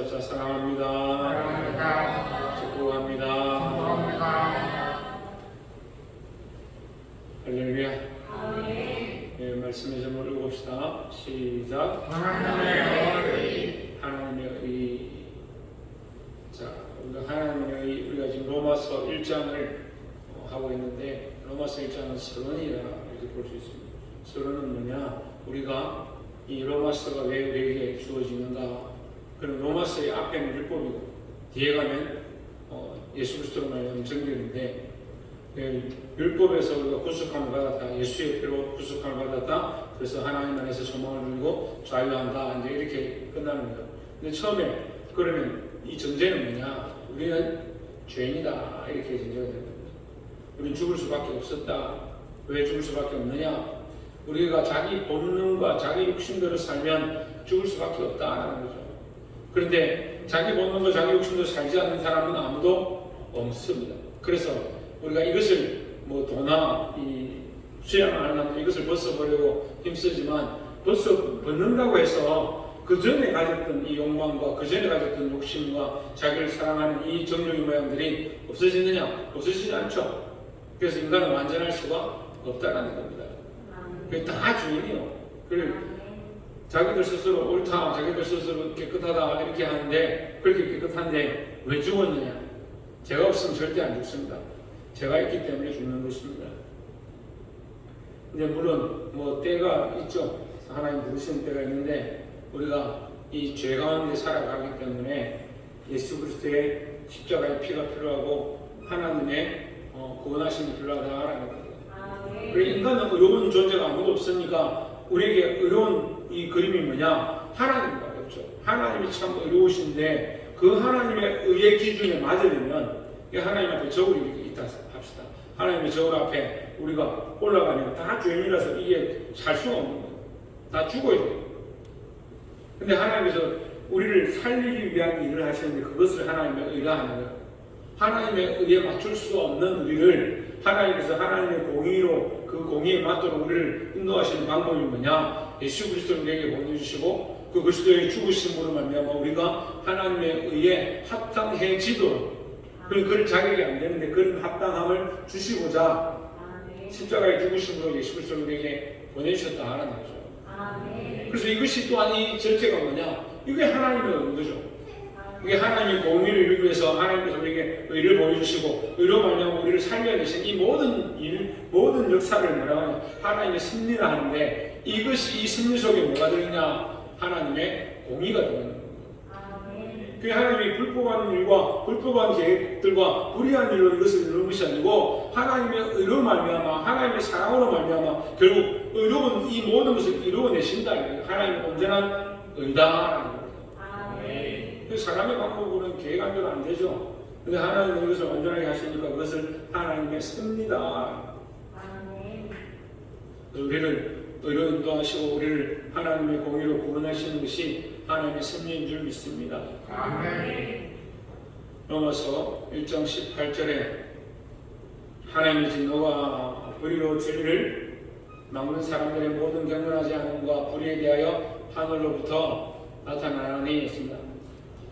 자, 사랑합니다. 축복합니다. 할렐루야. 네, 말씀에 좀 읽어봅시다. 시작. 하나님의 의. 자, 우리가 지금 로마서 1장을 하고 있는데, 로마서 1장은 서론이라 이렇게 볼 수 있습니다. 서론은 뭐냐? 우리가 이 로마서가 왜 우리에게 주어지는가? 그럼 로마서의 앞에는 율법이고 뒤에 가면 예수 그리스도로 말하는 정결인데, 율법에서 우리가 구속함을 받았다, 예수의 피로 구속함을 받았다, 그래서 하나님 안에서 소망을 누리고 자유한다, 이제 이렇게 끝나는 거예요. 근데 처음에 그러면 이 전제는 뭐냐? 우리는 죄인이다, 이렇게 전제가 됩니다. 우리는 죽을 수밖에 없었다. 왜 죽을 수밖에 없느냐? 우리가 자기 본능과 자기 욕심대로 살면 죽을 수밖에 없다라는 거죠. 그런데 자기 본능과 자기 욕심대로 살지 않는 사람은 아무도 없습니다. 그래서 우리가 이것을 도나 수양 안 하면 이것을 벗어보려고 힘쓰지만, 벗는다고 해서 그 전에 가졌던 이 욕망과 그 전에 가졌던 욕심과 자기를 사랑하는 이 정욕의 모양들이 없어지느냐? 없어지지 않죠. 그래서 인간은 완전할 수가 없다라는 겁니다. 다 주인이요. 자기들 스스로 옳다, 자기들 스스로 깨끗하다 이렇게 하는데, 그렇게 깨끗한데 왜 죽었느냐? 제가 없으면 절대 안 죽습니다. 제가 있기 때문에 죽는 것입니다. 근데 물론 때가 있죠. 하나님 부르시는 때가 있는데, 우리가 이 죄 가운데 살아가기 때문에 예수 그리스도의 십자가의 피가 필요하고 하나님의 구원하심이 필요하다라는 겁니다. 인간은 의로운 존재가 아무도 없으니까 우리에게 의로운 이 그림이 뭐냐? 하나님밖에 없죠. 하나님이 참 의로우신데 그 하나님의 의의 기준에 맞으려면 하나님 앞에 저울이 있다 합시다. 하나님의 저울 앞에 우리가 올라가면 다 죄인이라서 이게 살 수가 없는 거예요. 다 죽어야 돼요. 근데 하나님께서 우리를 살리기 위한 일을 하시는데 그것을 하나님의 의라 하는 거예요. 하나님의 의에 맞출 수 없는 우리를 하나님께서 하나님의 공의로 그 공의에 맞도록 우리를 인도하시는 방법이 뭐냐? 예수 그리스도를 우리에게 보내주시고 그 그리스도의 죽으심으로 말미암아 우리가 하나님의 의에 합당해지도록, 그걸 자격이 안 되는데 그런 합당함을 주시고자 십자가의 죽으심으로 예수 그리스도를 우리에게 보내주셨다는 거죠. 그래서 이것이 또한 이 절제가 뭐냐? 이게 하나님의 의인 거죠. 이게 하나님의 공의를 이루기 위해서 하나님께서 우리에게 의를 보여주시고 의로 말미암아 우리를 살려내신 이 모든 일, 모든 역사를 뭐라고 하냐? 하나님의 섭리라 하는데, 이것이 이 섭리 속에 뭐가 들어있냐? 하나님의 공의가 들어있는 겁니다. 그 하나님이 불법한 일과 불법한 계획들과 불의한 일로 이것을 이루는 것이 아니고 하나님의 의로 말미암아 하나님의 사랑으로 말미암아 결국 의로운 이 모든 것을 이루어내신다. 하나님의 온전한 의다라는 겁니다. 사람의 방법으로는 계획안대로 안 되죠. 근데 하나님은 이것을 온전하게 하시니까 그것을 하나님의 섭니다. 우리를 의로 인도하시고 우리를 하나님의 공의로 구원하시는 것이 하나님의 섭리인 줄 믿습니다. 로마서 1장 18절에 하나님의 진노가 불의로 진리를 막는 사람들의 모든 경건하지 않음과 불의에 대하여 하늘로부터 나타나니 했습니다.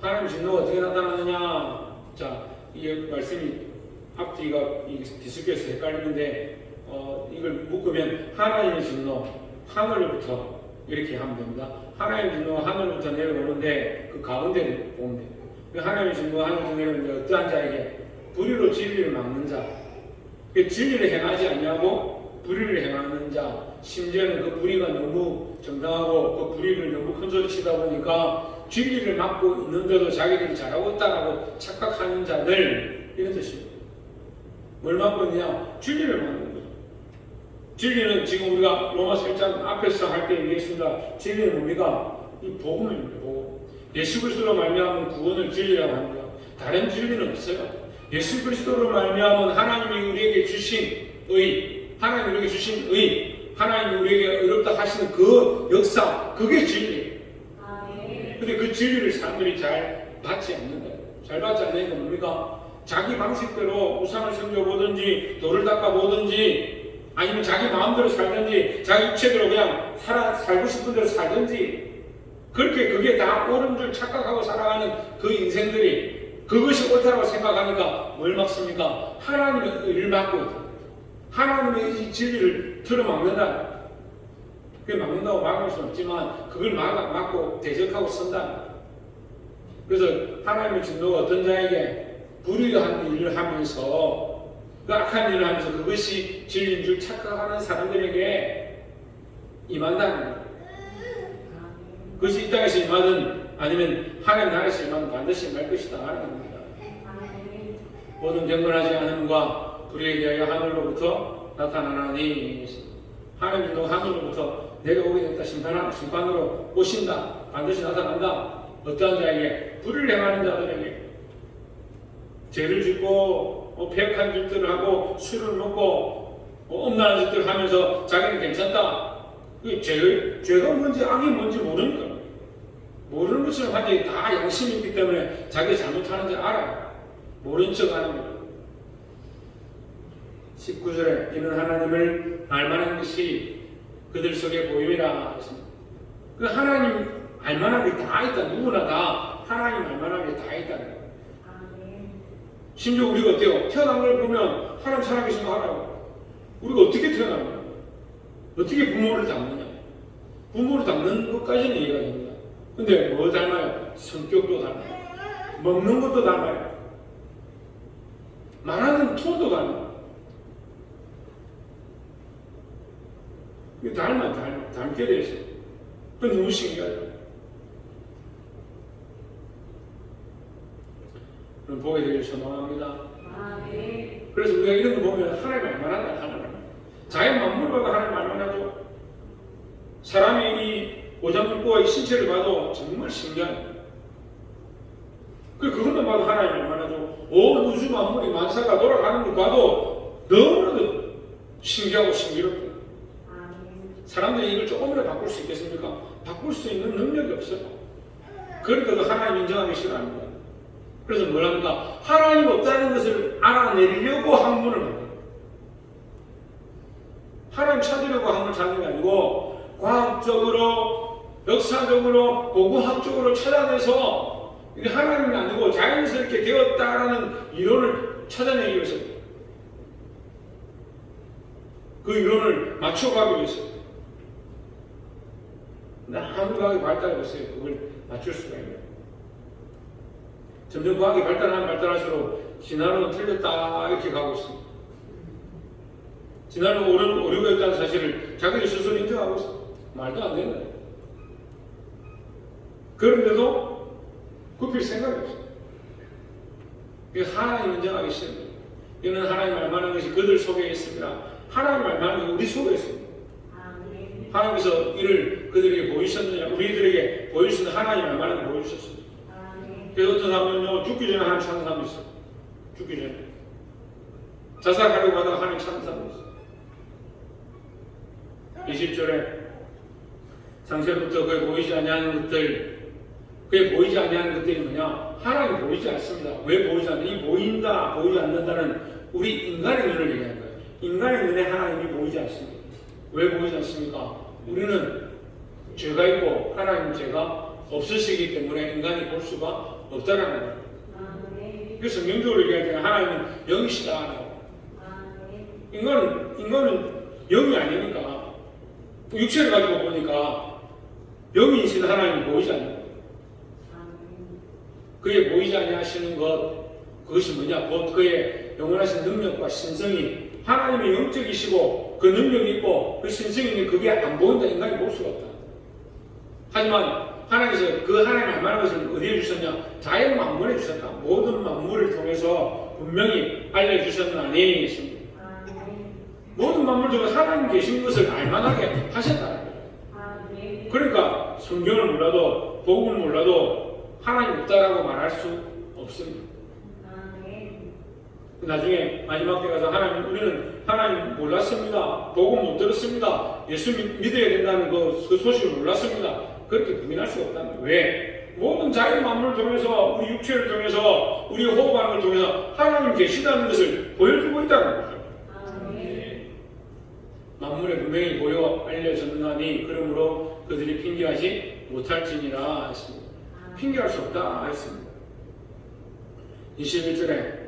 하나님 진노가 어떻게 나타나느냐? 자, 이게 말씀이 앞뒤가 뒤섞여서 헷갈리는데, 이걸 묶으면 하나님의 진노, 하늘로부터 이렇게 하면 됩니다. 하나님의 진노가 하늘로부터 내려오는데 그 가운데를 보면 됩니다. 하나님의 진노가 하늘로부터 내려오는데 어떠한 자에게? 불의로 진리를 막는 자. 진리를 행하지 않냐고 불의를 행하는 자, 심지어는 그 불의가 너무 정당하고 그 불의를 너무 큰소리치다 보니까 진리를 막고 있는데도 자기들이 잘하고 있다라고 착각하는 자들, 이런 뜻입니다. 뭘 막고 있느냐? 진리를 막는 거죠. 진리는 지금 우리가 로마서 1장 앞에서 할 때 얘기했습니다. 진리는 뭡니까? 이 복음입니다. 복음. 예수 그리스도로 말미암은 구원을 진리라고 합니다. 다른 진리는 없어요. 예수 그리스도로 말미암은 하나님이 우리에게 주신 의, 하나님이 우리에게 주신 의, 하나님이 우리에게 의롭다 하시는 그 역사, 그게 진리예요. 근데 그 진리를 사람들이 잘 받지 않는 거예요. 잘 받지 않는 건 뭡니까? 자기 방식대로 우상을 섬겨보든지 돌을 닦아보든지 아니면 자기 마음대로 살든지 자기 육체대로 그냥 살고 싶은 대로 살든지 그렇게 그게 다 옳은 줄 착각하고 살아가는 그 인생들이 그것이 옳다고 생각하니까 뭘 막습니까? 하나님의 의를 막고 있다. 하나님의 이 진리를 틀어막는다. 그게 막는다고 막을 수는 없지만 그걸 막고 대적하고 선다. 그래서 하나님의 진노가 어떤 자에게 불의한 일을 하면서 그 악한 일을 하면서 그것이 진리인 줄 착각하는 사람들에게 임한다는 거예요. 그것이 이 땅에서 임하든 아니면 하나님 나라에서 임하든 반드시 임할 것이다 하는 겁니다. 모든 경건하지 않음과 불의에 대하여 하늘로부터 나타나나니 하나님 진노가 하늘로부터 내려오게 됐다. 심판으로 오신다. 반드시 나타난다. 어떠한 자에게? 불을 행하는 자들에게. 죄를 짓고 폐역한 짓들을 하고 술을 먹고 엄란한 짓들을 하면서 자기는 괜찮다. 죄가 뭔지 악이 뭔지 모르니까. 모르는 것처럼 하지 다 양심이 있기 때문에 자기 잘못하는 줄 알아요. 모른 척 하는 거예요. 19절에 이는 하나님을 알만한 것이 그들 속에 보임이라 했습니다. 그 하나님 알만한 게 다 있다. 누구나 다 하나님 알만한 게 다 있다는 거예요. 심지어 우리가 어때요? 태어난 걸 보면 하나님 살아계신 거 알아요. 우리가 어떻게 태어났냐? 어떻게 부모를 닮느냐? 부모를 닮는 것까지는 이해가 됩니다. 근데 뭐 닮아요? 성격도 닮아요. 먹는 것도 닮아요. 말하는 톤도 닮아요. 닮게 돼 있어요. 그 너무 신기하죠. 그럼 보게 되길 소망합니다. 그래서 우리가 이런 거 보면 하나님 알만하다. 하나님. 자연 만물을 봐도 하나님 알만하죠. 사람이 이 오장육부와 이 신체를 봐도 정말 신기합니다. 그것만 봐도 하나님 알만하죠. 온 우주 만물이 만사가 돌아가는 걸 봐도 너무나도 신기하고 신기롭고 사람들이 이걸 조금이라도 바꿀 수 있겠습니까? 바꿀 수 있는 능력이 없어요. 그러니까 하나님 인정하기 싫어합니다. 그래서 뭘 합니까? 하나님 없다는 것을 알아내려고 학문을 합니다. 하나님 찾으려고 학문을 찾는 게 아니고 과학적으로, 역사적으로, 고고학적으로 찾아내서 이게 하나님이 아니고 자연스럽게 되었다라는 이론을 찾아내기 위해서 그 이론을 맞춰가기 위해서 아무리 과학이 발달해보세요. 그걸 맞출 수가 있나요? 점점 과학이 발달할수록 진화론은 틀렸다 이렇게 가고 있습니다. 진화론 오류가 있다는 사실을 자기들 스스로 인정하고 있습니다. 말도 안 되는 거예요. 그런데도 굽힐 생각이 없어요. 이게 하나님 인정하기 싫습니다. 이는 하나님 알만한 것이 그들 속에 있습니다. 하나님 알만한 것이 우리 속에 있습니다. 하나님께서 이를 그들에게 보이셨느냐? 우리들에게 보이시는 하나님 알만한 걸 보여주셨습니다. 그래서 어떤 사람은요, 죽기 전에 하나님 찾는 사람이 있어요. 죽기 전에. 자살하려고 하다가 하나님 찾는 사람이 있어요. 20절에 창세부터 그에 보이지 아니하는 것들, 그에 보이지 아니하는 것들이 뭐냐? 하나님 보이지 않습니다. 왜 보이지 않는다? 이 보인다, 보이지 않는다는 우리 인간의 눈을 얘기하는 거예요. 인간의 눈에 하나님이 보이지 않습니다. 왜 보이지 않습니까? 우리는 죄가 있고 하나님 죄가 없으시기 때문에 인간이 볼 수가 없다는 거예요. 그래서 성경적으로 얘기할 때 하나님은 영이시다. 인간은 영이 아니니까 육체를 가지고 보니까 영이신 하나님이 보이지 않는 거예요. 그의 보이지 아니하시는 것, 그것이 뭐냐? 곧 그의 영원하신 능력과 신성이 하나님의 영적이시고 그 능력이 있고 그 신성이 있는 그게 안 보인다. 인간이 볼 수가 없다. 하지만 하나님께서 그 하나님 알만한 것을 어디에 주셨냐? 자연 만물에 주셨다. 모든 만물을 통해서 분명히 알려주셨나니 있습니다. 모든 만물 중에 하나님 계신 것을 알만하게 하셨다는 거예요. 그러니까 성경을 몰라도 복음을 몰라도 하나님 없다라고 말할 수 없습니다. 나중에 마지막 때 가서 우리는 하나님 몰랐습니다. 복음 못 들었습니다. 예수 믿어야 된다는 그 소식을 몰랐습니다. 그렇게 부인할 수가 없다는 거예요. 왜? 모든 자연 만물을 통해서 우리 육체를 통해서 우리 호흡하는 걸 통해서 하나님 계시다는 것을 보여주고 있다는 거죠. 만물에 분명히 보여 알려졌나니 그러므로 그들이 핑계하지 못할지니라 했습니다. 핑계할 수 없다 했습니다. 21절에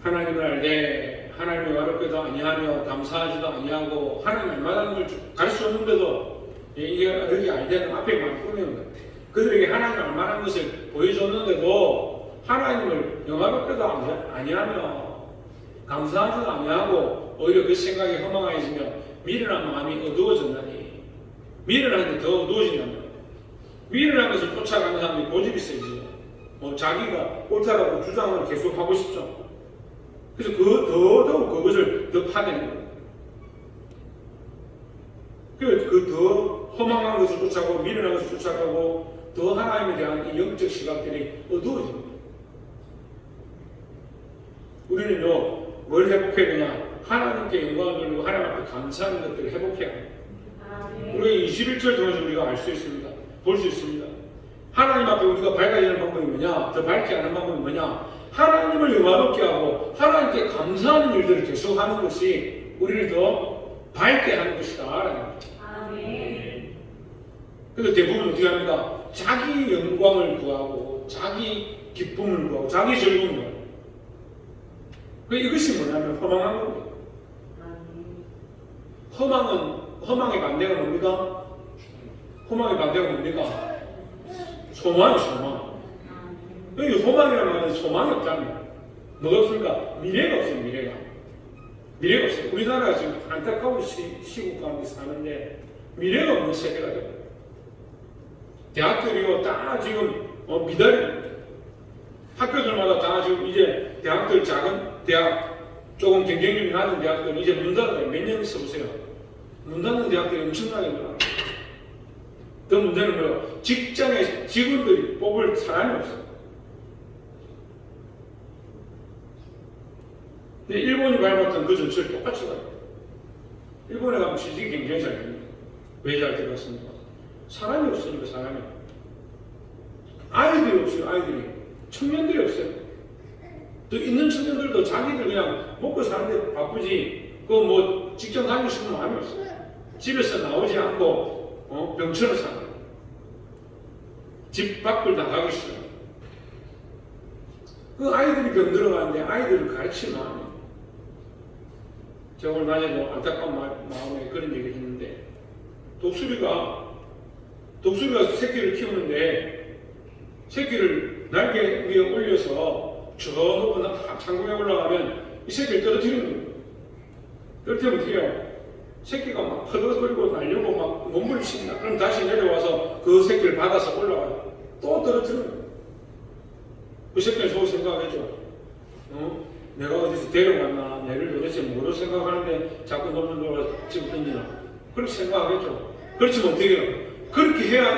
하나님을 알되 하나님의 와롭게도 아니하며 감사하지도 아니하고 하나님 알만한 걸 가르쳐줬는데도 이게 여기 알되는 앞에 만 꾸미는 거예요. 그들에게 하나님 알만한 것을 보여줬는데도 하나님을 영화롭게도 아니하며 감사하지도 아니하고 오히려 그 생각이 허망해지며 미련한 마음이 어두워졌나니 미련한 게 더 어두워진단 말이에요. 미련한 것을 쫓아가는 사람이 고집이 세지. 자기가 옳다라고 주장을 계속 하고 싶죠. 그래서 더더욱 그것을 더 파내는 거예요. 그 더 허망한 것을 쫓아가고 미련한 것을 쫓아가고 더 하나님에 대한 이 영적 시각들이 어두워집니다. 우리는요, 뭘 회복해야 되냐? 하나님께 영광을 돌리고 하나님 앞에 감사하는 것들을 회복해야 합니다. 우리가 21절 통해서 우리가 알 수 있습니다. 볼 수 있습니다. 하나님 앞에 우리가 밝아지는 방법이 뭐냐? 더 밝게 하는 방법이 뭐냐? 하나님을 영화롭게 하고 하나님께 감사하는 일들을 계속하는 것이 우리를 더 밝게 하는 것이다. 그래서 대부분 어떻게 합니까? 자기 영광을 구하고 자기 기쁨을 구하고 자기 즐거움을 구하고 이것이 뭐냐면 허망한 겁니다. 허망의 반대가 뭡니까? 허망의 반대가 뭡니까? 소망이 소망. 여기 소망이라는 말은 소망이 없다는 거예요. 뭐가 없습니까? 미래가 없어요. 미래가 없어요. 우리나라가 지금 안타까운 시국 가운데 사는데 미래가 없는 세계가 돼요. 대학들이요 다 지금 미달입니다. 학교들마다 다 지금 이제 대학들 작은 대학 조금 경쟁력이 낮은 대학들은 이제 문 닫아요. 몇 년 써보세요. 문 닫는 대학들이 엄청나게 많아요. 그 문제는 뭐예요? 직장에 직원들이 뽑을 사람이 없어요. 근데 일본이 밟았던 그 전철 똑같이 가요. 일본에 가면 취직이 굉장히 잘 됩니다. 왜 잘 되겠습니까? 사람이 없으니까 사람이. 아이들이 없어요. 아이들이. 청년들이 없어요. 또 있는 청년들도 자기들 그냥 먹고 사는데 바쁘지 그 뭐 직장 다니고 싶은 마음이 없어요. 집에서 나오지 않고 병처럼 사는 거예요. 집 밖을 나가기 싫어요. 그 아이들이 병들어가는데 아이들을 가르칠 마음이. 제가 오늘 낮에도 안타까운 마음에 그런 얘기를 했는데 독수리가 새끼를 키우는데 새끼를 날개 위에 올려서 저 높은 창공에 올라가면 이 새끼를 떨어뜨리는 거예요. 떨어뜨리면 어떻게 해요? 새끼가 막 퍼덕거리고 날려고 막 몸부림칩니다. 그럼 다시 내려와서 그 새끼를 받아서 올라가요. 또 떨어뜨리는 거예요. 그 새끼는 저거 생각하겠죠. 내가 어디서 데려갔나? 내를 도대체 뭐로 생각하는데 자꾸 높은 돌아 집어 던지나? 그렇게 생각하겠죠. 그렇지만 어떻게 해요? 그렇게 해야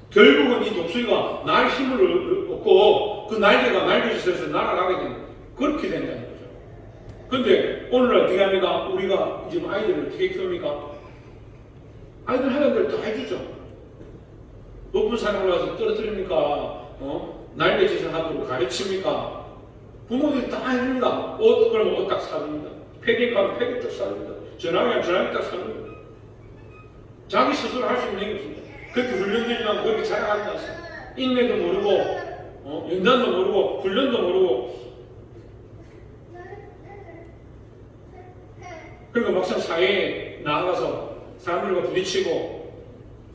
결국은 이 독수리가 날 힘을 얻고 그 날개가 날개짓에서 날아가게 되는 거예요. 그렇게 된다는 거죠. 근데 오늘날 어떻게 합니까? 우리가 지금 아이들을 어떻게 키웁니까? 아이들 하는 대로 다 해주죠. 높은 산에 올라가서 떨어뜨립니까? 날개짓을 하도록 가르칩니까? 부모들이 다 해줍니다. 옷, 그러면 옷 딱 사줍니다. 패딩 가면 패딩 딱 사줍니다. 전화기면 전화기 딱 사줍니다. 자기 스스로 할 수 있는 게 없습니다. 그렇게 훈련되지만 그렇게 자랑하지 않습니다. 인내도 모르고, 연단도 모르고, 훈련도 모르고. 그러니까 막상 사회에 나아가서 사람들과 부딪히고,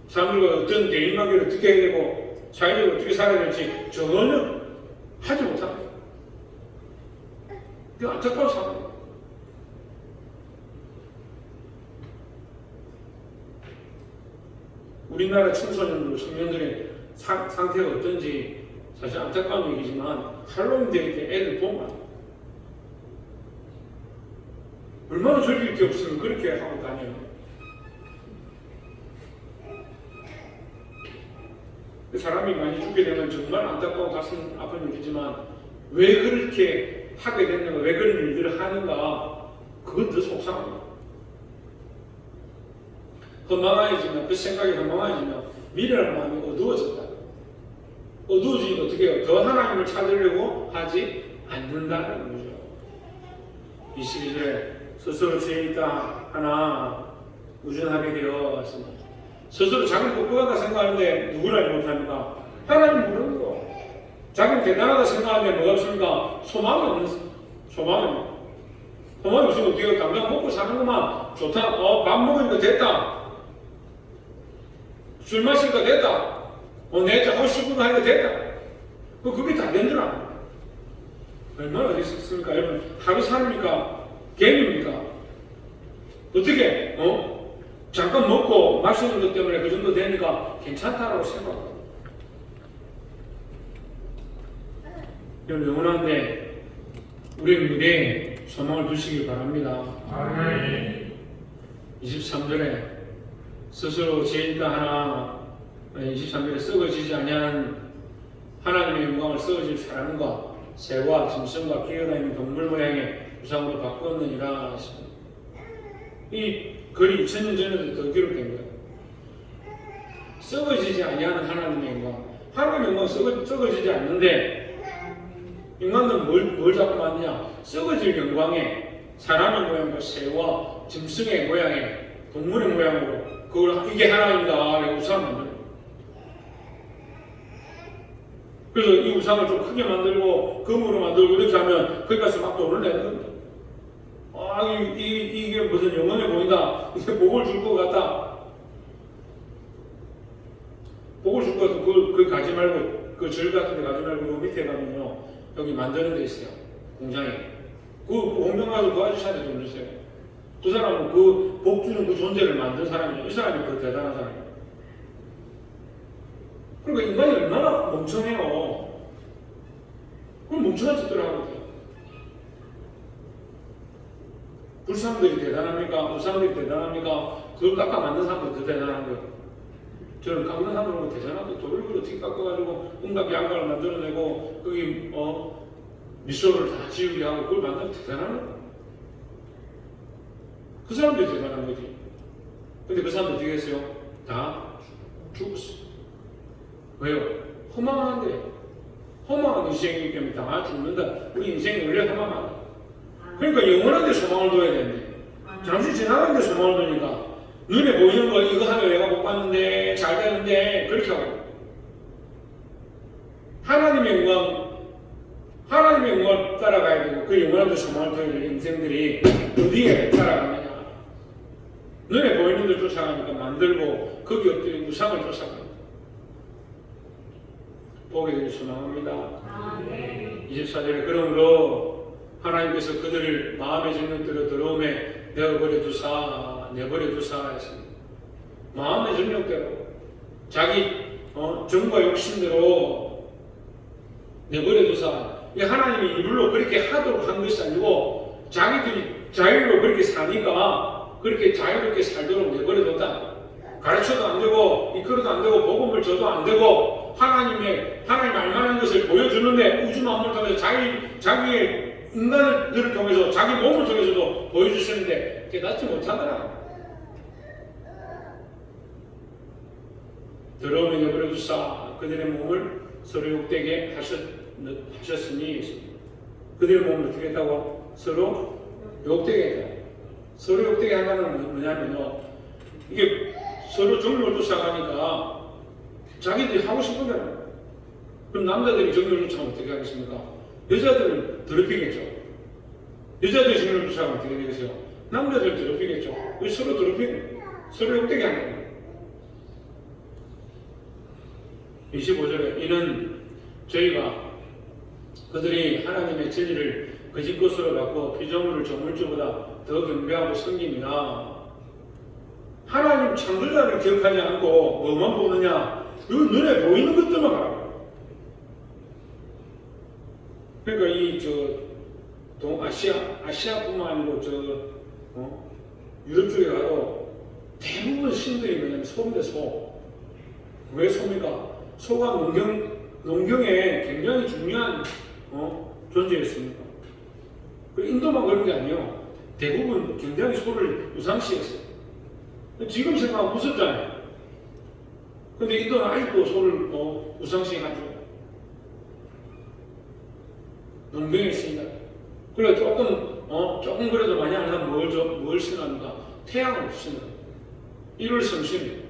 사람들과 어떤 대인관계를 어떻게 해야 되고, 사회적으로 어떻게 살아야 될지 전혀 하지 못합니다. 그 안타까운 상황입니다. 우리나라 청소년들, 청년들의 상태가 어떤지 사실 안타까운 얘기지만 할로윈 대회 때 애들 보면 얼마나 즐길 게 없으면 그렇게 하고 다녀요. 사람이 많이 죽게 되면 정말 안타까운 가슴 아픈 일이지만 왜 그렇게 하게 됐는가, 왜 그런 일들을 하는가, 그건 더 속상합니다. 허망해지면, 그 생각이 허망해지면 미련한 마음이 어두워졌다. 어두워지면 어떻게 해요? 더 하나님을 찾으려고 하지 않는다는 거죠. 22절에 스스로 죄 있다 하나 우준하게 되어 왔습니다. 스스로 자기를 똑똑하다 생각하는데 누구를 알지 못합니까? 하나님 모르는 거. 자기는 대단하다 생각하는데 뭐가 없습니까? 소망이 없는 소망이 없으면 어떻게 당장 먹고 사는구만. 좋다. 밥 먹으니까 됐다. 술 마시니까 됐다. 내 하고 싶은 거 하니까 됐다. 그게 다 된 줄 알아. 얼마나 어디 있습니까? 여러분, 하루 사니까 개입니까? 어떻게, 잠깐 먹고 마시는 것 때문에 그 정도 되니까 괜찮다라고 생각합니다. 여러분, 영원한데, 우리 무대에 소망을 두시길 바랍니다. 아멘. 23절에 스스로 제일다 하나, 23절에 썩어지지 아니한 하나님의 영광을 썩어질 사람과 새와 짐승과 기어다니는 동물 모양의 우상으로 바꾸었느니라 하십니다. 이 글이 2000년 전에도 더 기록된 거예요. 썩어지지 아니하는 하나님의 영광. 하나님의 영광은 썩어지지 않는데 인간은 뭘 자꾸 만드냐? 썩어질 영광에 사람의 모양과 새와 짐승의 모양의 동물의 모양으로 그걸 이게 하나님이다 우상을 만들고, 그래서 이 우상을 좀 크게 만들고 금으로 만들고 이렇게 하면 거기 가서 막 돈을 내는 겁니다. 이게 무슨 영광에 보인다. 이게 복을 줄 것 같다. 복을 줄 것 같으면 그걸 가지 말고, 그 절 같은 데 가지 말고 그 밑에 가면요, 여기 만드는 데 있어요. 공장에. 그 공장 가서 그 아저씨한테 돈 주세요. 그 사람은 그 복 주는 그 존재를 만든 사람이에요. 이 사람이 그 대단한 사람이에요. 그러니까 인간이 얼마나 멍청해요. 그럼 멍청한 짓들을 하고 있어요. 불사람들이 대단합니까? 우상들이 대단합니까? 그걸 깎아 만든 사람들이 더 대단한 거예요. 저는 깎는 사람들은 대단하고 돌을 어떻게 깎아가지고 온갖 양갈을 만들어내고 거기 미소를 다 지우게 하고 그걸 만들면 대단한 거예요. 그 사람들이 대단한 거지. 근데 그 사람들 어떻게 했어요? 다 죽었어요. 왜요? 허망한데. 허망한 인생이기 때문에 다 죽는다. 우리 인생이 원래 허망하다. 그러니까 영원한 데 소망을 둬야 되는데 잠시 지나가는 데 소망을 두니까 눈에 보이는 거 이거 하면 내가 못 봤는데 잘 되는데 그렇게 하고, 하나님의 영광을 따라가야 되고 그 영원한 데 소망을 둬야 될 인생들이 어디에 따라가느냐? 눈에 보이는 데 쫓아가니까 만들고 거기 엎드린 우상을 쫓아가니까 보게 되길 소망합니다. 24절에 그러므로 하나님께서 그들을 마음의 정욕대로 더러움에 내버려두사 했습니다. 마음의 정욕대로 자기 정과 욕심대로 내버려두사. 이 하나님이 이불로 그렇게 하도록 한 것이 아니고 자기들이 자유로 그렇게 사니까 그렇게 자유롭게 살도록 내버려뒀다. 가르쳐도 안 되고 이끌어도 안 되고 복음을 줘도 안 되고 하나님 알만한 것을 보여주는데 우주 만물을 통해서 자기의 인간들을 통해서 자기 몸을 통해서도 보여주시는데 깨닫지 못하더라. 더러움에 내버려두사 그들의 몸을 서로 욕되게 하셨으니, 그들의 몸을 어떻게 했다고? 서로 욕되게 했다. 서로 욕되게 한다는 건 뭐냐면요, 이게 서로 정욕을 쫓아가니까 자기들이 하고 싶은 대로. 그럼 남자들이 정욕을 쫓아가면 어떻게 하겠습니까? 여자들은 더럽히겠죠. 여자들이 정욕을 쫓아가면 어떻게 되겠어요? 남자들 더럽히겠죠. 서로 더럽히고 서로 욕되게 한다는 거예요. 25절에 이는 저희가 그들이 하나님의 진리를 거짓 것으로 바꾸어 피조물을 조물주보다 더 경배하고 섬김이나, 하나님 창조자를 기억하지 않고 뭐만 보느냐? 그 눈에 보이는 것들만 바라봐요. 그러니까 아시아뿐만 아니고 유럽 쪽에 가도 대부분 신들이 뭐냐면 소인데 소. 왜 소입니까? 소가 농경에 굉장히 중요한 존재였습니다. 인도만 그런 게 아니에요. 대부분 굉장히 소를 우상시했어요. 지금 생각하면 무섭잖아요. 근데 인도는 아직도 소를 우상시해가지고 농경에 쓰니까. 그래 조금 그래도 많이 안 하면 뭘 신합니까? 태양을 신어요. 1월 성신.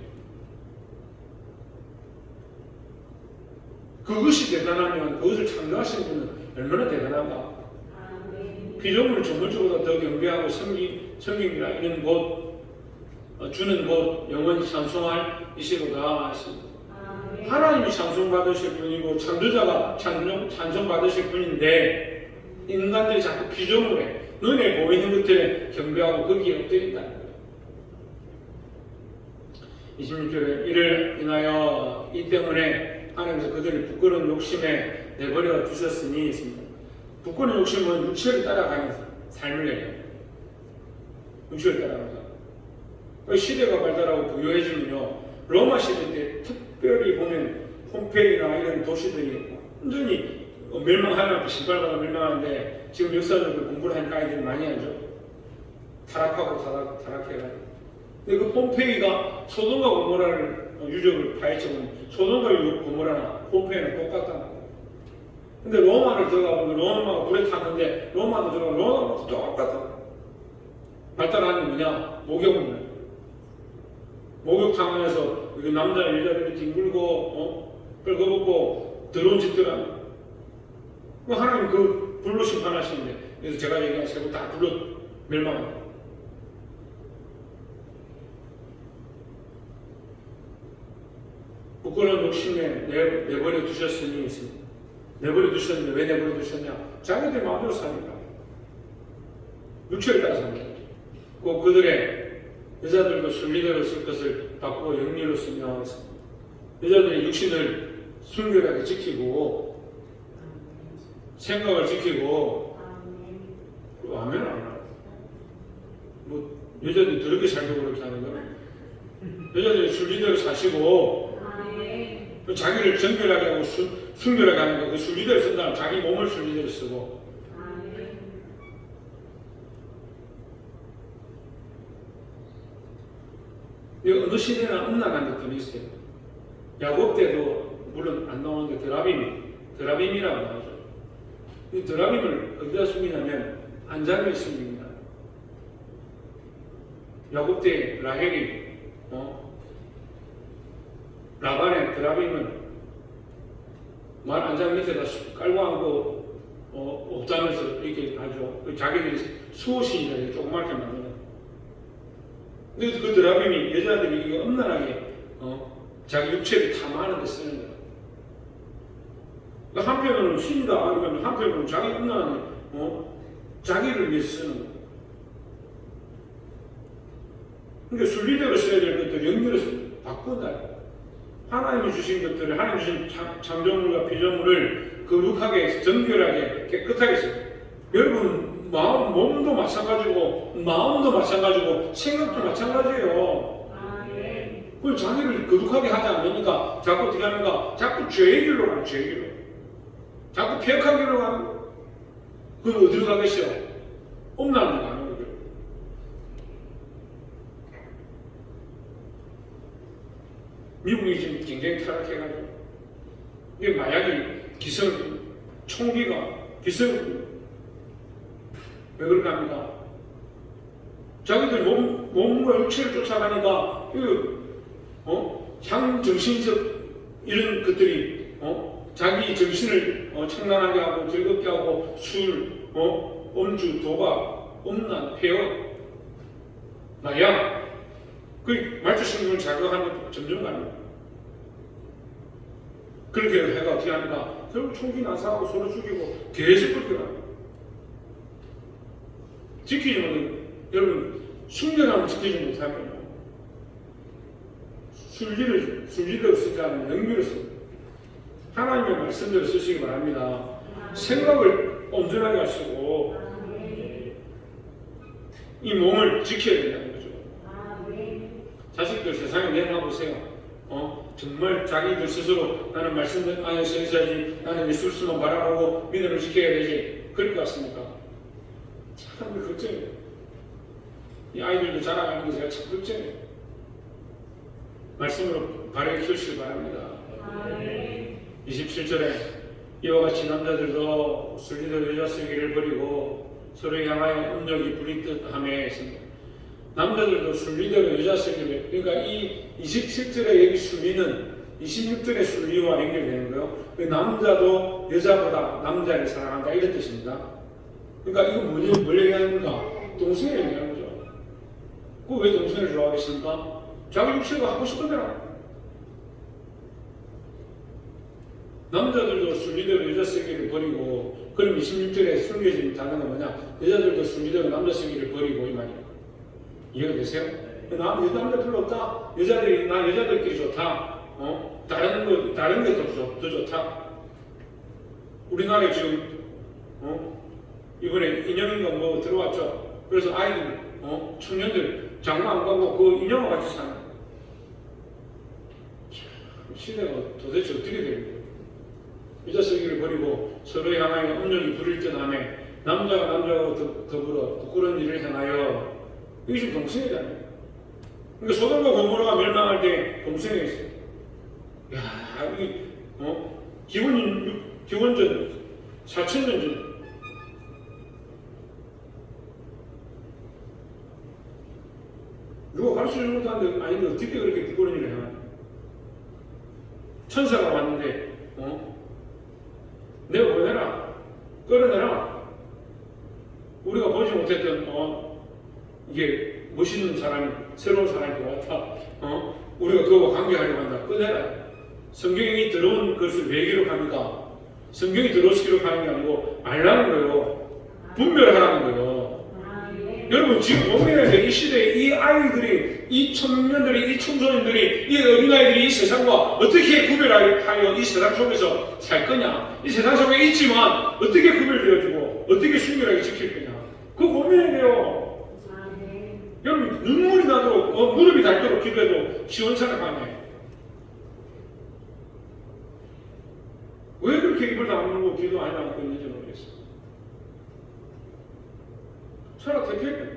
그것이 대단하면 그것을 창조하신 분은 얼마나 대단한가. 피조물을 조물주보다 더 경배하고 섬김이라 이런 곧 주는 곧 영원히 찬송할 이시로다 하십니다. 하나님이 찬송받으실 분이고 창조자가 찬송받으실 분인데 인간들이 자꾸 피조물에 눈에 보이는 것들에 경배하고 거기에 엎드린다는 거예요. 26절에 이를 인하여 이 때문에 하나님께서 그들을 부끄러운 욕심에 내버려 두셨으니 있습니다. 부끄러운 욕심은 육체를 따라가는 삶을 얘기해요. 육체를 따라가면서 시대가 발달하고 부유해지면요, 로마 시대 때 특별히 보면 폼페이나 이런 도시들이 완전히 멸망하면 신발마다 멸망하는데 지금 역사적으로 공부를 하니까 아이들이 많이 하죠. 타락하고 타락해가지고. 근데 그 폼페이가 소돔과 고모라를 유적을 파헤쳐보면 소돔과 고모라나 폼페이는 똑같다는 거예요. 근데 로마를 들어가보면 로마가 불에 탔는데 로마도 들어가면 로마가 똑같아. 발달하는 게 뭐냐? 목욕문화. 목욕탕 안에서 남자 여자들이 뒹굴고 끌고벗고 더러운 짓들 하는. 하나님 그 불로 심판하시는데, 그래서 제가 얘기한 세부 다 불로 멸망합니다. 부끄러운 욕심에 내버려 두셨으니 있습니다. 내버려 두셨는데 왜 내버려 두셨냐? 자기들 마음대로 사니까. 육체를 따라 삽니다. 꼭 그들의 여자들도 순리대로 쓸 것을 바꾸고 영리로 쓰며 여자들의 육신을 순결하게 지키고 생각을 지키고 아멘 안 하나? 뭐 여자들이 더럽게 살고 그렇게 하는 거야? 여자들이 순리대로 사시고 자기를 정결하게 하고 순결하게 하는 거, 그 순리대로 쓴다면 자기 몸을 순리대로 쓰고. 어느 시대나 음란한 것들이 있어요. 야곱 때도 물론 안 나오는데 드라빔이라고 나오죠. 이 드라빔을 어디다 숨기냐면 안장에 숨깁니다. 야곱 때 라헬이 라반의 드라빔을 말 안장 밑에다 깔고 앉고 엎다면서 이렇게 하죠. 자기들이 수호신이라고 조그맣게 만드는. 근데 그 드라빔이 여자들이 이거 음란하게 자기 육체를 탐하는 데 쓰는 거야. 그러니까 한편으로는 신이다, 아니면 한편으로는 자기 음란한 자기를 위해서 쓰는 거야. 그러니까 순리대로 써야 될 것들 연결로 바꾼다. 하나님이 주신 것들을, 하나님 주신 창조물과 피조물을 거룩하게, 정결하게, 깨끗하게 써요. 여러분 몸도 마찬가지고 마음도 마찬가지고 생각도 마찬가지예요. 그걸 자기를 거룩하게 하지 않으니까 자꾸 어떻게 하는가? 자꾸 죄의 길로 가는, 죄의 길로. 자꾸 폐역한 길로 가는. 그럼 어디로 가겠어요? 엄란으로 가는 거죠. 미국이 지금 굉장히 타락해가지고 이게 마약이 총기가 왜 그럴까 합니까? 자기들 몸과 육체를 쫓아가니까 향정신적 이런 것들이 자기 정신을 청란하게 하고 즐겁게 하고 술, 음주, 도박, 음란, 폐업, 마약 그 말초신경을 자극하는 것도 점점 가는 거예요. 그렇게 해가 어떻게 합니까? 결국 총기 난사하고 서로 죽이고 계속 그렇게 가요. 지키지만 여러분 순결함을 지키지 못하면 순리대로 쓰지 않으면 영리로 씁니다. 하나님의 말씀대로 쓰시기 바랍니다. 생각을 온전하게 하시고 이 몸을 지켜야 된다는 거죠. 자식들 세상에 내놔보세요. 정말 자기들 스스로 나는 말씀 안에서 있어야지, 나는 예수만 바라보고 믿음을 지켜야 되지, 그럴 것 같습니까? 참 걱정이에요. 이 아이들도 자라가는 게 제가 참 걱정이에요. 말씀으로 바르게 키우시기 바랍니다. 27절에 이와 같이 남자들도 순리대로 여자 쓰기를 버리고 서로 향하여 음욕이 부리듯하며 했습니다. 남자들도 순리대로 여자 쓰기를, 그러니까 이 27절의 여기 순리는 26절의 순리와 연결되는 거예요. 남자도 여자보다 남자를 사랑한다 이런 뜻입니다. 그러니까 이거 뭘 얘기하는 건가? 동성애 얘기하는 거죠. 그 왜 동성애를 좋아하겠습니까? 자기 육체가 하고 싶은 대로. 남자들도 순리대로 여자 세계를 버리고, 그럼 26절에 숨겨진 단어가 뭐냐? 여자들도 순리대로 남자 세계를 버리고 이 말이에요. 이해가 되세요? 남자 별로 없다. 나 여자들끼리 좋다. 다른 게 더 좋다. 우리나라에 지금 이번에 인형인가 뭐 들어왔죠. 그래서 아이들, 청년들 장가 안 가고 그 인형과 같이 사는. 시대가 도대체 어떻게 되는 거예요? 여자 세계를 버리고 서로 향하여 음력이 부릴 듯 하네. 남자가 남자와 더불어 부끄러운 일을 행하여. 이게 지금 동성애잖아요. 그러니까 소돔과 고모라가 멸망할 때 동성애였어요. 야, 이게 기원전 4,000년 전. 누가 가르쳐주는 것도 아닌데, 아닌데 어떻게 그렇게 부끄러운 일을 행하냐. 천사가 왔는데 내가 보내라, 끌어내라. 우리가 보지 못했던 이게 멋있는 사람이, 새로운 사람이 왔다. 우리가 그거와 관계하려고 한다. 꺼내라. 성경이 들어온 것을 왜 기록합니까? 성경이 들어와서 기록하는 게 아니고 알라는 거예요. 분별하라는 거예요. 여러분 지금 보면은 이 시대에 이 아이들이, 이 청년들이, 이 청소년들이, 이 어린아이들이 이 세상과 어떻게 구별하여 이 세상 속에서 살 거냐. 이 세상 속에 있지만 어떻게 구별되어주고 어떻게 순결하게 지킬 거냐. 그거 고민해야 돼요. 여러분 눈물이 나도록 무릎이 닳도록 기도해도 시원찮아가네. 왜 그렇게 입을 다물고 기도 안 하고 있는지 모르겠어요. 차라리 대표해.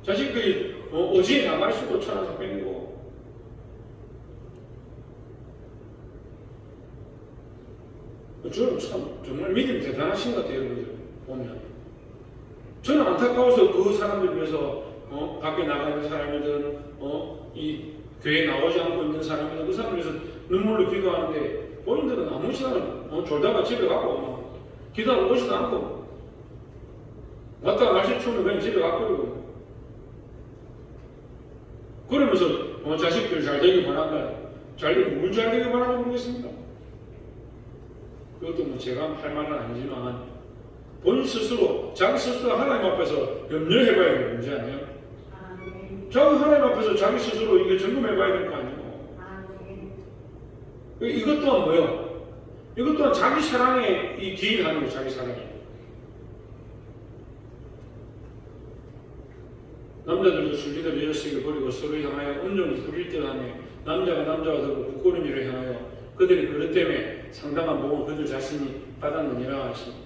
자식들이 어지에 나갈 수도 천하서 뺏기고. 저는 참 정말 믿음이 대단하신 것 같아요. 여러분들 보면 저는 안타까워서 그 사람들 위해서 밖에 나가 있는 사람이든 이 교회에 나오지 않고 있는 사람이든 그 사람들 위해서 눈물로 기도하는데, 본인들은 아무 시간을 졸다가 집에 가고 기도하고 오지도 않고 왔다가 날씨 추우면 그냥 집에 가고 그러면서 자식들 잘 되길 바란다. 뭘 잘 되길 바라는지 모르겠습니다. 그것도 뭐 제가 할 말은 아니지만 본인 스스로, 자기 스스로 하나님 앞에서 염려해봐야 되는 문제 아니에요? 자기 하나님 앞에서 자기 스스로 이게 점검해봐야 되는 거 아니에요? 이것 또한 뭐예요? 이것 또한 자기 사랑에 이 기인하는 거예요. 자기 사랑에. 남자들도 순리대로 여자식을 버리고 서로 향하여 음욕을 부릴 듯 하네. 남자가 남자와 더불어 부끄러운 일을 향하여 그들이 그것 때문에 상당한 복을 그들 자신이 받았느니라 하십니다.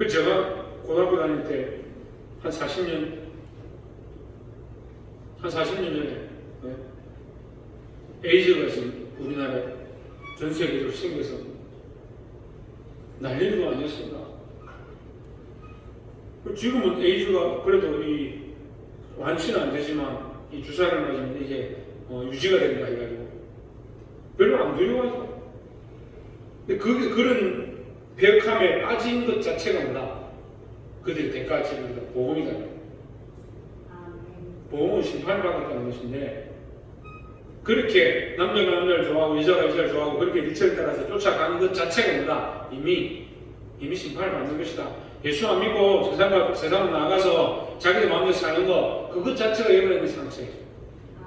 제가 고등학교 다닐 때 한 40년 전에 에이즈가 지금 우리나라에 전 세계적으로 생겨서 난리도 아니었습니다. 지금은 에이즈가 그래도 이 완치는 안 되지만 이 주사를 맞으면 이게 유지가 된다 해가지고 별로 안 두려워하죠. 근데 그런 배역함에 빠진 것 자체가 뭐다? 그들이 대가 치릅니다. 보험이다. 보험은 심판받았다는 것인데, 그렇게 남자가 남자를 좋아하고 여자가 여자를 좋아하고 그렇게 리처를 따라서 쫓아가는 것 자체가 뭐다? 이미 심판을 받는 것이다. 예수 안 믿고 세상으로 나가서 자기들 마음대로 사는 거, 그것 자체가 여러분의 상처예요.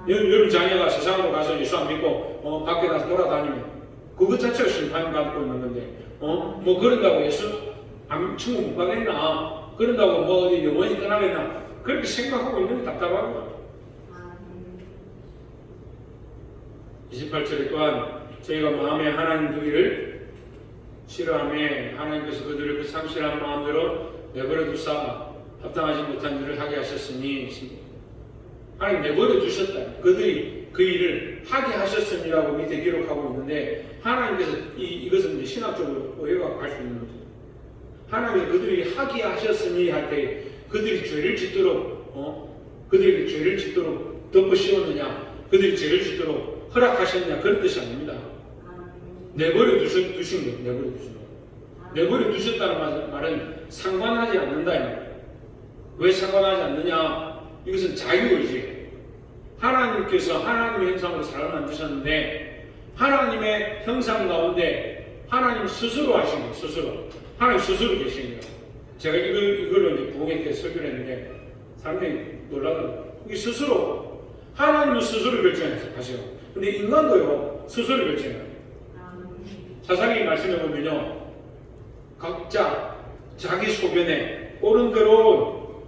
여러분 자녀가 세상으로 가서 예수 안 믿고 밖에 나서 돌아다니면 그것 자체가 심판받고 있는 건데, 뭐 그런다고 예수 천국 못 가겠나? 그런다고 뭐 어디 영원히 떠나겠나? 그렇게 생각하고 있는 게 답답한 거예요. 28절에 또한 저희가 마음에 하나님 두기를 싫어하며 하나님께서 그들을 그 상실한 마음대로 내버려 두사 합당하지 못한 일을 하게 하셨으니, 하나님 내버려 두셨다. 그들이 그 일을 하게 하셨음이라고 밑에 기록하고 있는데, 하나님께서 이것은 이제 신학적으로 오해가 갈 수 있는 거죠. 하나님께서 그들이 하게 하셨으니 할 때 그들이 죄를 짓도록 그들에게 죄를 짓도록 덮어 씌웠느냐, 그들이 죄를 짓도록 허락하셨냐 그런 뜻이 아닙니다. 내버려 두신 거예요. 내버려 두신 거. 내버려 두셨다는 말은 상관하지 않는다. 왜 상관하지 않느냐? 이것은 자유의지예요. 하나님께서 하나님의 형상으로 사람을 만드셨는데 하나님의 형상 가운데 하나님 스스로 하신 거예요. 스스로. 하나님 스스로 계신 거예요. 제가 이걸로 이제 부흥회 때 설교를 했는데 사람들이 놀라더라고요. 이게 스스로 하나님은 스스로 결정하셔. 근데 인간도요 스스로 결정해요. 사사기 말씀해 보면요 각자 자기 소견에 옳은 대로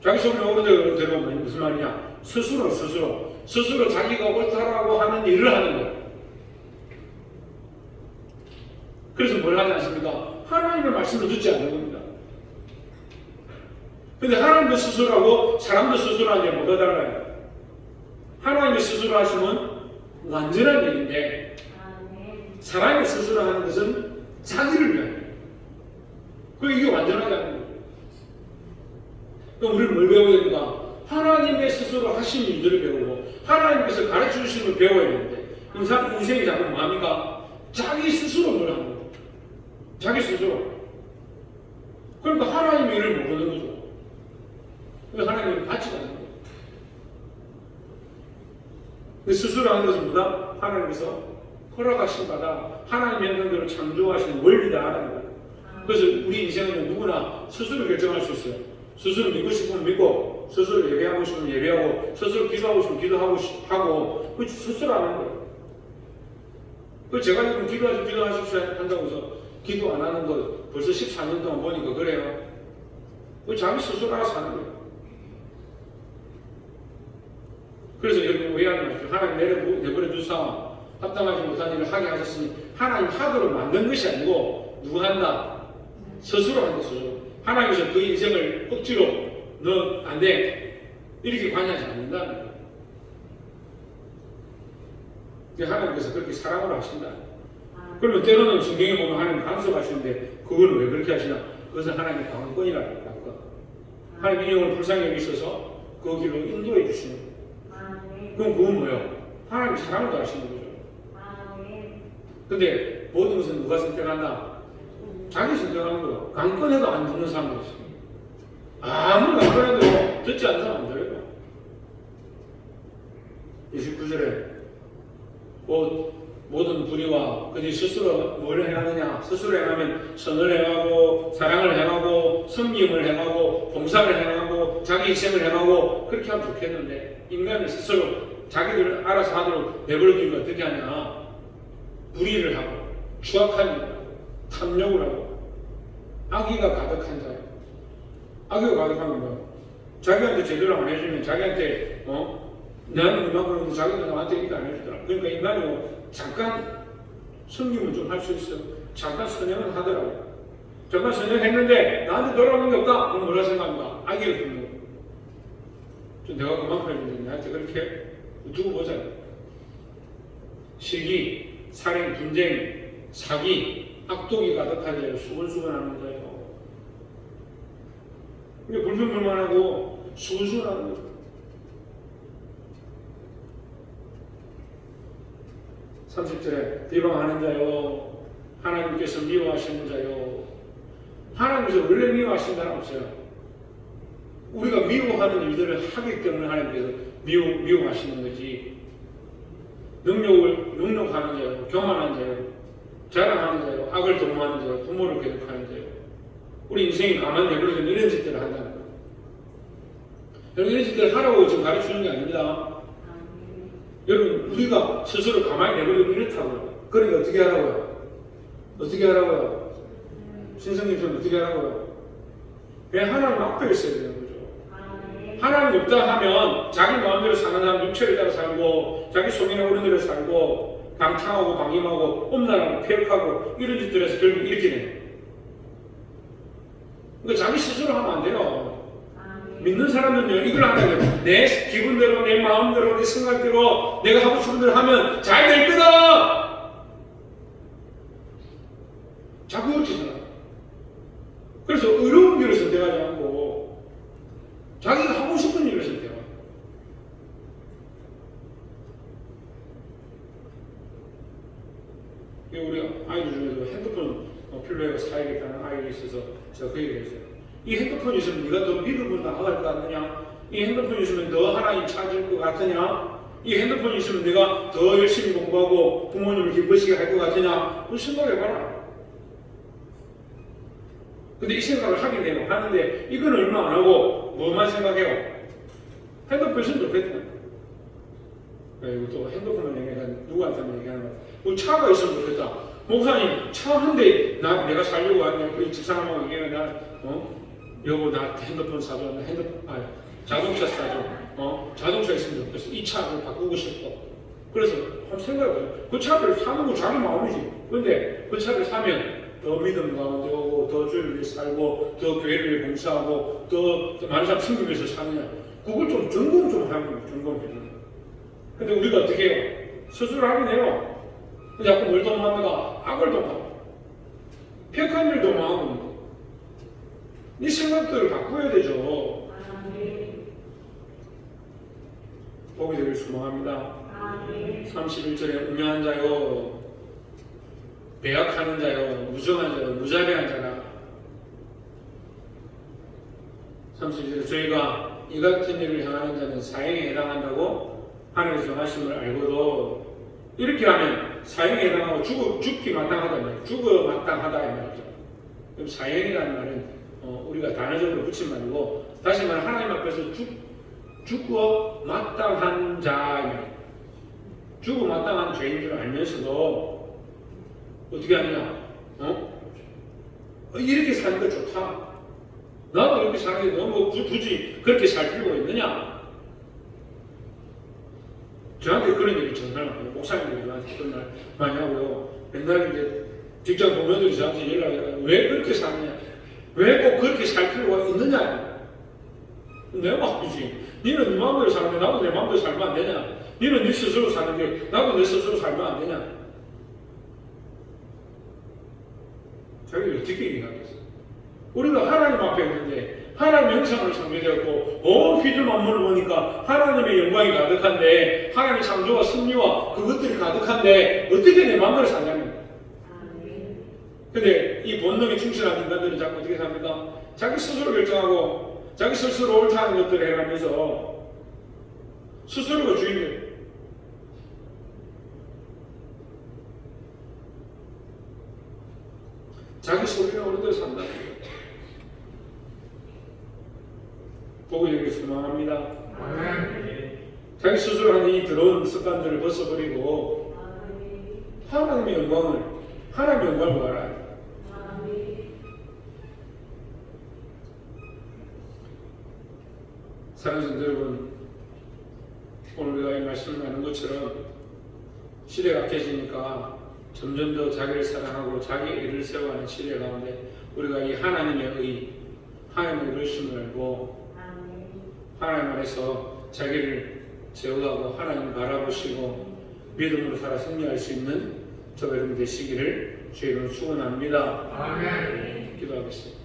자기 소견에 옳은 대로 무슨 말이냐 스스로 자기가 옳다라고 하는 일을 하는 거예요. 그래서 뭘 하지 않습니까? 하나님의 말씀을 듣지 않는 겁니다. 근데 하나님도 스스로 하고 사람도 스스로 하는 게 뭐가 달라요? 하나님이 스스로 하시면 완전한 일인데 사람이 스스로 하는 것은 자기를 위한 거예요. 그럼 이게 완전하지 않는 거예요. 그럼 우리는 뭘 배워야 됩니까? 하나님의 스스로 하신 일들을 배우고 하나님께서 가르쳐 주신 걸 배워야 되는데 인생이 자꾸 뭐합니까? 자기 스스로 뭘 하는 거예요. 자기 스스로. 그러니까 하나님의 일을 모르는 거죠. 하나님을 받지도 않는 거예요. 스스로 하는 것은 뭐다? 하나님께서 허락하신 바다 하나님의 형상대로 창조하신 원리다라는 거예요. 그래서 우리 인생은 누구나 스스로 결정할 수 있어요. 스스로 믿고 싶으면 믿고, 스스로 예배하고 싶으면 예배하고, 스스로 기도하고 싶으면 기도하고, 그 스스로 하는 거예요. 그 제가 지금 기도하십시오 한다고 해서 기도 안 하는 거 벌써 14년 동안 보니까 그래요. 그 자기 스스로 알아서 하는 거예요. 그래서 여러분 오해하지 마십시오. 하나님 내버려 두사 합당하지 못한 일을 하게 하셨으니 하나님 하도록 만든 것이 아니고 누구 한다? 스스로 한다. 스스로. 하나님께서 그 인생을 억지로 너 안 돼. 이렇게 관여하지 않는다는 거예요. 하나님께서 그렇게 사랑으로 하신다. 그러면 때로는 성경에 보면 하나님 간섭하시는데 그건 왜 그렇게 하시나? 그것은 하나님의 강권이라고 해요. 하나님 인형을 불쌍히 여기셔서 그 길로 인도해 주시는 거예요. 그럼 그건 뭐예요? 하나님 사랑을 더 하시는 거죠. 근데 모든 것은 누가 선택한다? 자기 선택하는 거예요. 강권해도 안 듣는 사람도 있습니다. 아무리 강권해도 듣지 않는 사람 안 들어요. 29절에 모든 불의와 그들이 스스로 뭘 행하느냐? 스스로 행하면 선을 행하고 사랑을 행하고 섬김을 행하고 봉사를 행하고 자기 희생을 행하고 그렇게 하면 좋겠는데 인간이 스스로 자기들 알아서 하도록 내버려두니까 어떻게 하냐? 불의를 하고 추악한 일을 하고 탐욕을 하고 악의가 가득한 자예요. 악의가 가득하면 뭐예요? 자기한테 제대로 안 해주면 자기한테 나는 이만큼 그러는데 자기도 나한테 이렇게 안 해주더라. 그러니까 인간이 잠깐 섬김은 좀 할 수 있어요. 잠깐 선행은 하더라고요. 잠깐 선행했는데 나한테 돌아오는 게 없다. 그럼 뭐라 생각합니까? 악의를 품는 거예요. 내가 그만큼 해주는데 나한테 그렇게 두고 보자. 시기, 살인, 분쟁, 사기, 악독이 가득한 자예요. 수근수근하는 자예요. 근데 불평불만하고 수근수근하는 거예요. 30절에 비방하는 자요 하나님께서 미워하시는 자요. 하나님께서 원래 미워하시는 자는 없어요. 우리가 미워하는 일들을 하기 때문에 하나님께서 미워하시는 거지. 능력하는 자요, 교만한 자요, 자랑하는 자요, 악을 도모하는 자요, 부모를 계속하는 자요. 우리 인생이 가만 내버려두면 이런 짓들을 한다는 거예요. 여러분 이런 짓들을 하라고 지금 가르치는 게 아닙니다. 여러분 우리가 스스로 가만히 내버리면 이렇다고요. 그러니까 어떻게 하라고요? 어떻게 하라고요? 신성님처럼 어떻게 하라고요? 그냥 하나님 앞에 있어야 되는 거죠. 하나님 없다 하면 자기 마음대로 사는 사람 육체를 따라 살고 자기 속이나 오른 대로 살고 방탕하고 방임하고 엄란하고 폐역하고 이런 짓들에서 결국 이렇게 돼요. 그러니까 자기 스스로 하면 안 돼요. 믿는 사람은요 이걸 하는 거예요. 내 기분대로 내 마음대로 내 생각대로 내가 하고 싶은 대로 하면 잘 될 거다. 자꾸 그렇게 살아요. 그래서 어려운 길을 선택하지 않고 자기가 하고 싶은 일을 선택해요. 우리 아이들 중에도 핸드폰 필요해서 사야겠다는 아이가 있어서 제가 그 얘기를 했어요. 이 핸드폰이 있으면 네가 더 믿음으로 나아갈 것 같느냐? 이 핸드폰이 있으면 더 하나님 찾을 것 같으냐? 이 핸드폰이 있으면 내가 더 열심히 공부하고 부모님을 기쁘시게 할 것 같으냐? 그 생각해봐라. 근데 이 생각을 하게 돼요. 하는데 이건 얼마 안 하고 뭐만 생각해요? 핸드폰 있으면 좋겠다. 그리고 또 핸드폰만 얘기하니까 누구한테만 얘기하는 거야. 뭐 차가 있으면 좋겠다. 목사님 차 한 대 내가 살려고 하냐? 우리 집사람하고 얘기해. 여보 나 핸드폰 사줘. 자동차 사줘. 자동차 있으면 좋겠어. 이 차를 바꾸고 싶어. 그래서 한번 생각해봐요. 그 차를 사는 거 자기 마음이지. 근데 그 차를 사면 더 믿음 가운데 오고 더 주를 위해 살고 더 교회를 위해 봉사하고 더 많은 사람 섬기면서 사느냐. 그걸 좀 점검 좀 하는 거예요. 점검해주는 거예요. 근데 우리가 어떻게 해요? 스스로 하긴 해요. 자꾸 뭘 도망합니까? 악을 도망하고 폐악한 일 도망하고 이 생각들을 바꿔야 되죠. 복이 되길 소망합니다. 31절에 음양한 자요 배약하는 자요 무정한 자요 무자비한 자라. 31절에 저희가 이 같은 일을 향하는 자는 사형에 해당한다고 하나님께서 정하심을 알고도 이렇게 하면 사형에 해당하고 죽기 마땅하다 말이에요. 죽어 마땅하다 이 말이죠. 그럼 사형이라는 말은 우리가 단어적으로 붙인 말이고 다시 말해 하나님 앞에서 죽어 마땅한 자 이 말이에요. 죽어 마땅한 죄인 줄 알면서도 어떻게 하느냐? 이렇게 사는 거 좋다. 나도 이렇게 사는 게 너무 굳이 그렇게 살 필요가 있느냐? 저한테 그런 얘기 정말 많아요. 목사님들이 저한테 그런 말 많이 하고요. 맨날 이제 직장 동료들이 저한테 연락해요. 왜 그렇게 사느냐? 왜 꼭 그렇게 살 필요가 있느냐? 내 마음이지. 니는 네 마음대로 사는데 나도 내 마음대로 살면 안 되냐? 니는 네 스스로 사는데 나도 내 스스로 살면 안 되냐? 자기가 어떻게 얘기하겠어? 우리가 하나님 앞에 있는데 하나님 형상으로 창조되었고 온 피조 만물을 보니까 하나님의 영광이 가득한데 하나님의 창조와 섭리와 그것들이 가득한데 어떻게 내 마음대로 사냐면 근데 이 본능에 충실한 인간들은 자꾸 어떻게 삽니까? 자기 스스로 결정하고 자기 스스로 옳다는 것들을 해가면서 스스로가 주인이에요. 자기 소리는 어느 대로 산다는 거예요. 복이 되길 소망합니다. 자기 스스로 하는 이 더러운 습관들을 벗어버리고 하나님의 영광을 알아야 돼요. 사랑하는 성도 여러분, 오늘 우리가 이 말씀을 나눈 것처럼 시대가 악해지니까 점점 더 자기를 사랑하고 자기의 일을 세워가는 시대 가운데 우리가 이 하나님의 의, 하나님의 의심을 알고 하나님 안에서 자기를 세워가고 하나님 바라보시고 믿음으로 살아 승리할 수 있는 저와 여러분 되시기를 주의 이름으로 축원합니다. 아멘. 기도하겠습니다.